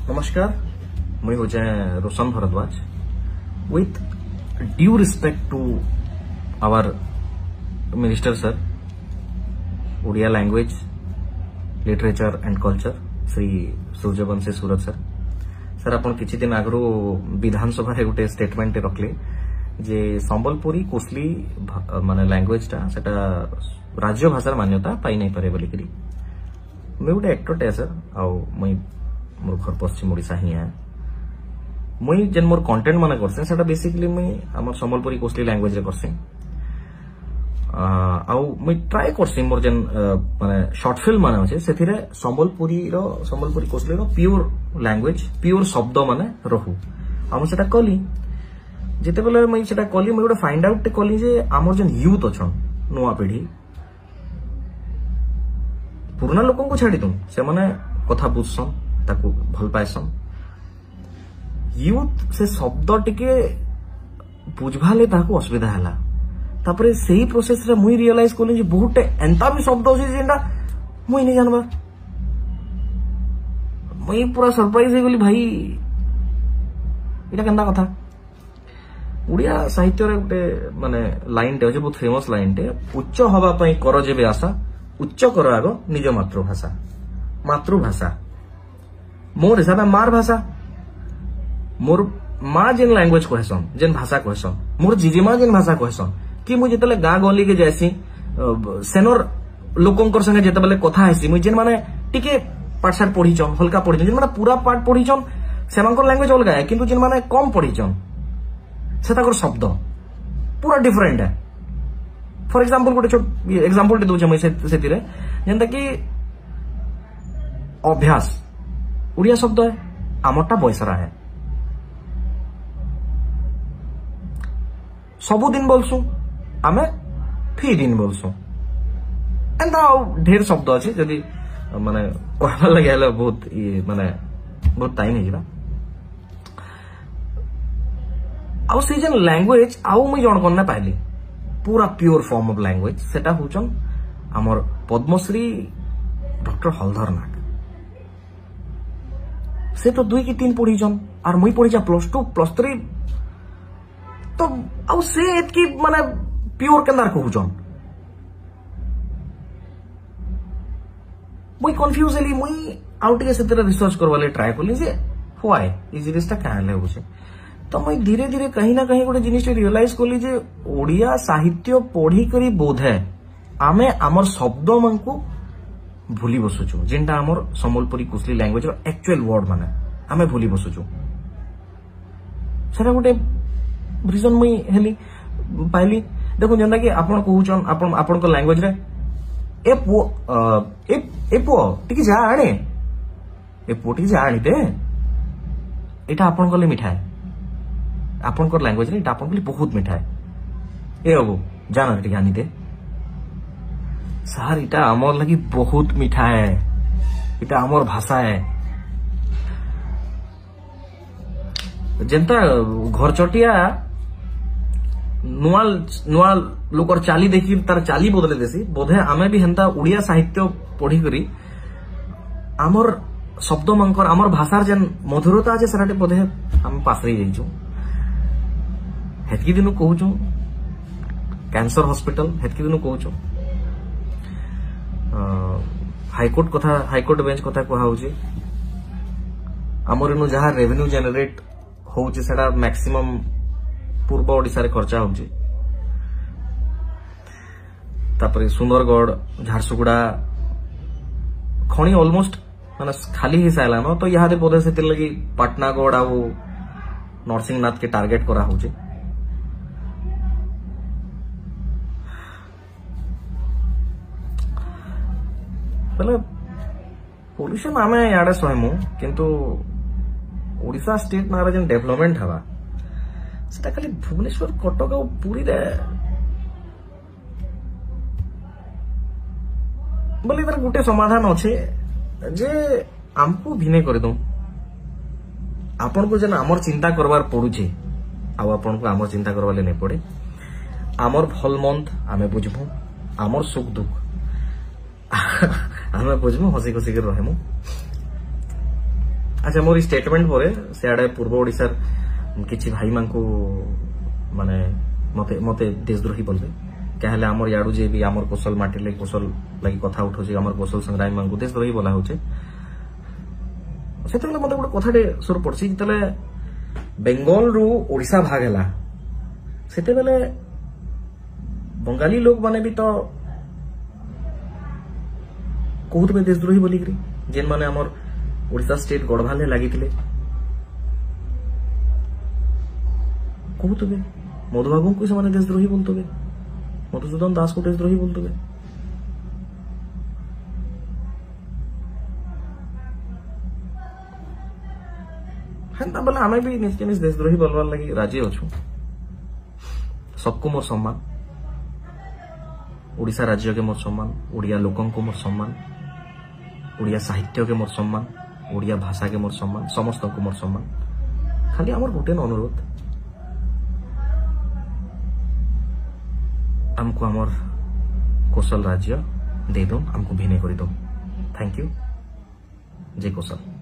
नमस्कार, मुझे हो जाए Roshan Bhardwaj with due respect to our minister sir Odia language literature and culture Shri Suryavanshi Surat sir sir अपन किछि दिन आगरो विधानसभा गोटे स्टेटमेंट रखले जे संबलपुरी कोसली माने लैंग्वेज टा सेटा राज्य भाषार मान्यता पाई नहीं पारे बोली करी मैं गोटे एक्टर टे सर आउ मुई मोर घर पश्चिम ओडिशा ही है मुई जेन मोर कंटेंट माने करसे सेटा बेसिकली मुई हमर संबलपुरी कोसली लैंग्वेज रे करसे आउ मुई ट्राई करसी मोर जेन माने शॉर्ट फिल्म माने अछि सेथिरे संबलपुरी कोसली रो प्योर लैंग्वेज प्योर शब्द माने रहू हम सेटा कली जेते बेले मुई सेटा कली मुई गोटे फाइंड आउट कली जे हमर जेन यूथ अछन नुवा पीढ़ी पुराना लोकन को छाड़ी दूं से माने कथा बुझसन ताकू भल पाएसन यूथ से शब्द टिके बुझवाले ताकू असुविधा हैला तापरे सेही प्रोसेस रे मुई रियलाइज करली जे बहुत एंता भी शब्द अछि जेंडा मुई नहीं जानबा मुई पूरा सरप्राइज हे गेली भाई इटा केंदा कथा उड़िया साहित्य रे गोटे माने लाइन टे अछि बहुत फेमस लाइन टे उच्च हवा पई कर जेबे आशा उच्च कर आगो निज मातृभाषा मोर हिसाब मार भाषा मोर माँ जेन लैंग्वेज कहसन जेन भाषा कहसन मोर जीजीमा जेन भाषा कहसन कि मुझे जेतले गाँ गली के जायसी सेनर लोकंकर संगे जेतबेले कथा हेसी मुझे जेन माने टिके पाठशाठ पढ़ीचन हल्का पढ़ीचन जेन माने पूरा पाठ पढ़ीचन सेमानकर लैंग्वेज अलगा है किंतु जेन माने कम पढ़ीचन सेताकर शब्द पूरा डिफरेंट है फॉर एग्जांपल गोटे छोट एग्जांपल दउछे मैं सेतिरे जेंता कि अभ्यास उड़िया शब्द है आमरटा बयसरा है सबु दिन बोलसु आमे फी दिन बोलसु एंता ढेर शब्द अछि जदी माने कहबा लगे हले बहुत ये माने बहुत टाइम हेजिबा आउ से जन लैंग्वेज आउ मुई जण करना पाइली पूरा प्योर फॉर्म ऑफ लैंग्वेज सेटा होचन हमर पद्मश्री डॉक्टर हलधर नाग से तो 2 की 3 पढ़ीचन और मुई पढ़ीचा +2 +3 तो आउ से एतकी माने प्योर केंदार कहूचन मुई कंफ्यूज हेली मुई आउट के सेतरे रिसर्च करवाले ट्राई करली जे व्हाई ई जिनिसटा काहे होचे तो मुई धीरे धीरे कहीं ना कहीं गोटे जिनिस रियलाइज करली जे ओडिया साहित्य पढ़ी करी बोधे आमे हमर शब्द मानकू भूली बसुचु जेंटा हमर संबलपुरी कोसली लैंग्वेज रो एक्चुअल वर्ड माने आमे भूली बसुचु सेरा गोटे रीजन मुई हेली पाइली देखो जेंटा कि आपण कहूचन आपण को लैंग्वेज रे ए पो टिके जा आणे ए पो टिके जा आणी दे एटा आपण को ले मिठाई आपण को लैंग्वेज रे एटा आपण को ले बहुत मिठाई ए अबो जाना टिके आनी दे सर इटा आमर लगी बहुत मीठा है इटा आमर भाषा है जेंता घर चटिया नुआ लोकर चाली देखी तार चाली बदले देसी बोधे आमे भी हेंता उड़िया साहित्य पढ़ी करी आमर शब्द मानकर आमर भाषार जेन मधुरता আছে सेराटे बोधे हम पासरी जाइछु हेतकी दिनु कहूछु कैंसर हॉस्पिटल हेतकी दिनु कहूछु हाईकोर्ट बेंच कथा कहा होची हमर नु जहां रेवेन्यू जनरेट होची सेडा मैक्सिमम पूर्व ओडिसा रे खर्चा होची तापरे सुंदरगढ़ झारसुगुड़ा खणी ऑलमोस्ट माने खाली ही साइला न तो यहाँ दे बोधे सेतिर लगी पाटनागढ़ आ नरसिंहनाथ के टारगेट करा होची पहले पोल्यूशन आमे याडे सहमु किंतु ओडिशा स्टेट नारे जेन डेवलपमेंट हवा सेटा खाली भुवनेश्वर कटक और पुरी रे बोले इधर गुटे समाधान अच्छे जे हमको भिने कर दो आपन को जेन आमर चिंता करवार पड़ुछे आ आपन को आमर चिंता करवाले नहीं पड़े आमर भल मंद आमे बुझबू आमर सुख दुख आमे बुझबू हसी खुशी कर रहमु अच्छा मोर स्टेटमेंट परे सियाडे पूर्व ओडिशार किछि भाई मानकु माने मते मते देशद्रोही बोलबे कहले हमर याडू जे भी हमर कौशल माटिले कौशल लागि कथा उठो जे हमर कौशल संग्राम मानकु देशद्रोही बोला होचे सेते मते गोटे कथाटे सुर पड़छि तले बेंगल रु ओडिशा भाग हला सेते बेले बंगाली लोग माने भी तो कहूतबे देशद्रोही बोली करी जेन माने हमर ओडिशा स्टेट गढ़वाल लगी कहूतबे मधुबाबू को से देशद्रोही बोलते मधुसूदन दास को देशद्रोही बोलते हेन्ता बोले आमे भी निज निज देशद्रोही बोलवार लगी राजी अच्छु सबको मोर सम्मान ओडिशा राज्य के मोर सम्मान ओडिया लोकन को मोर सम्मान ओडिया साहित्य के मोर सम्मान ओडिया भाषा के मोर सम्मान समस्त को मोर सम्मान खाली आमर गोटे अनुरोध हमको आमर कौशल राज्य दे दो हमको भिने कर दो थैंक यू जय कौशल।